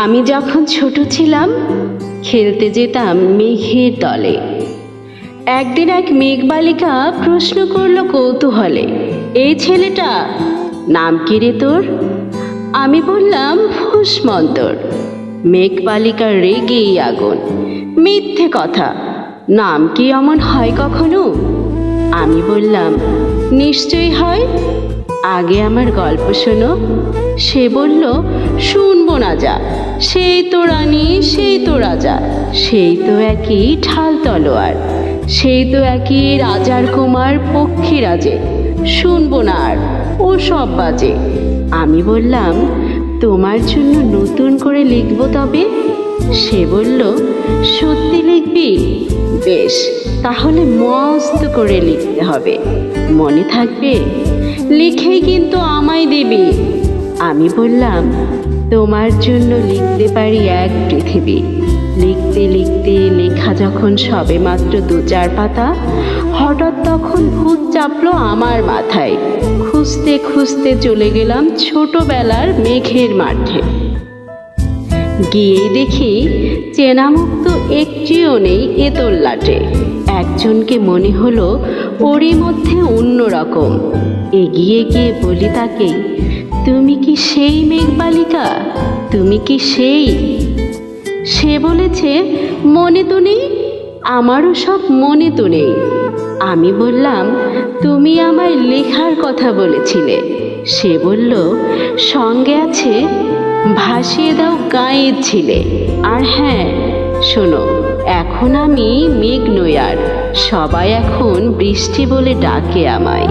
আমি যখন ছোট ছিলাম খেলতে যেতাম মেঘের দলে। একদিন এক মেঘবালিকা প্রশ্ন করল কৌতূহলে, এই ছেলেটা নাম কি রে তোর? আমি বললাম ফুসমন্তর। মেঘবালিকা রেগেই আগুন, মিথ্যে কথা, নাম কি অমন হয় কখনো? আমি বললাম নিশ্চয়ই হয়, আগে আমার গল্প শোনো। সে বলল শুনবো না যা, সেই তো রানী, সেই তো রাজা, সেই তো একই ঢাল তলোয়ার, সেই তো একই রাজার কুমার পক্ষীরাজে, শুনবো না আর, ও সব বাজে। আমি বললাম তোমার জন্য নতুন করে লিখবো তবে। সে বলল সত্যি লিখবি? বেশ, তাহলে মস্ত করে লিখতে হবে, মনে থাকবে? লিখেই কিন্তু আমায় দিবি। আমি বললাম তোমার জন্য লিখতে পারি এক পৃথিবী। লিখতে লিখতে লেখা যখন সবে মাত্র 2-4 পাতা, হঠাৎ তখন ভূত চাপলো আমার মাথায়। খুঁজতে খুঁজতে চলে গেলাম ছোটবেলার মেঘের মাঠে। গিয়ে দেখি চেনামুখ তো একটিও নেই এ তল্লাটে। একজনকে মনে হলো ওরই মধ্যে অন্যরকম। এগিয়ে গিয়ে বলি তাকে, তুমি কি সেই মেঘবালিকা? তুমি কি সেই? সে বলেছে মনে তো নেই, আমারও সব মনে তো নেই। আমি বললাম তুমি আমায় লেখার কথা বলেছিলে। সে বলল সঙ্গে আছে ভাসিয়ে দাও গাঁয়ের ছিলে। আর হ্যাঁ শোনো, এখন আমি মেঘ নই আর, সবাই এখন বৃষ্টি বলে ডাকে আমায়।